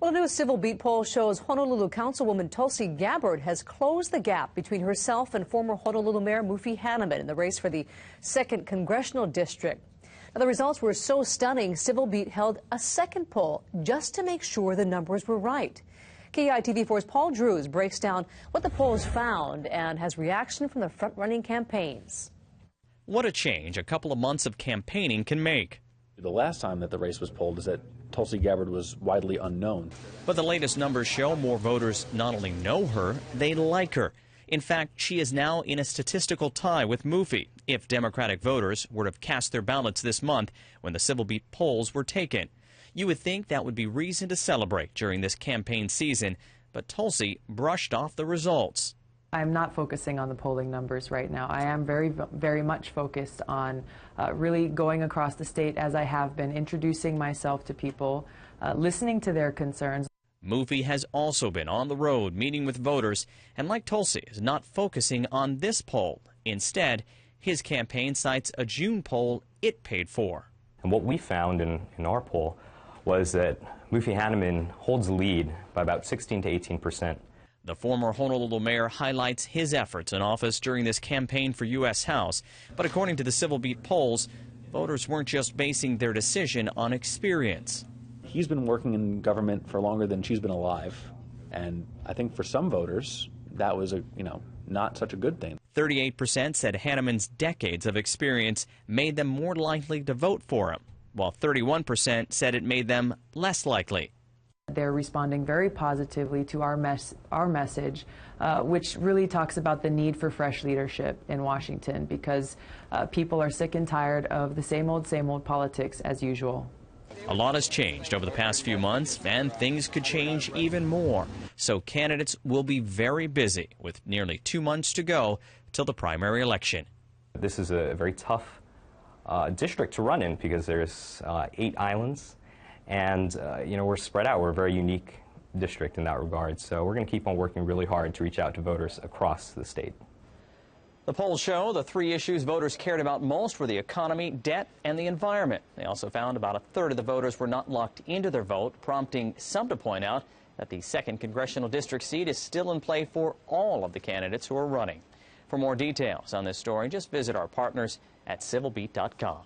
Well, a new Civil Beat poll shows Honolulu Councilwoman Tulsi Gabbard has closed the gap between herself and former Honolulu Mayor Mufi Hannemann in the race for the 2nd Congressional District. Now, the results were so stunning, Civil Beat held a second poll just to make sure the numbers were right. KEI-TV4's Paul Drews breaks down what the polls found and has reaction from the front-running campaigns. What a change a couple of months of campaigning can make. The last time that the race was polled is that Tulsi Gabbard was widely unknown. But the latest numbers show more voters not only know her, they like her. In fact, she is now in a statistical tie with Mufi if Democratic voters were to have cast their ballots this month when the Civil Beat polls were taken. You would think that would be reason to celebrate during this campaign season, but Tulsi brushed off the results. I'm not focusing on the polling numbers right now. I am very much focused on really going across the state as I have been, introducing myself to people, listening to their concerns. Mufi has also been on the road meeting with voters, and like Tulsi, is not focusing on this poll. Instead, his campaign cites a June poll it paid for. And what we found in our poll was that Mufi Hannemann holds the lead by about 16 to 18%. The former Honolulu mayor highlights his efforts in office during this campaign for U.S. House. But according to the Civil Beat polls, voters weren't just basing their decision on experience. He's been working in government for longer than she's been alive. And I think for some voters, that was not such a good thing. 38% said Hannemann's decades of experience made them more likely to vote for him, while 31% said it made them less likely. They're responding very positively to our message, which really talks about the need for fresh leadership in Washington because people are sick and tired of the same old politics as usual. A lot has changed over the past few months, and things could change even more. So candidates will be very busy with nearly 2 months to go till the primary election. This is a very tough district to run in because there's 8 islands. And, we're spread out. We're a very unique district in that regard. So we're going to keep on working really hard to reach out to voters across the state. The polls show the 3 issues voters cared about most were the economy, debt, and the environment. They also found about a third of the voters were not locked into their vote, prompting some to point out that the 2nd Congressional District seat is still in play for all of the candidates who are running. For more details on this story, just visit our partners at civilbeat.com.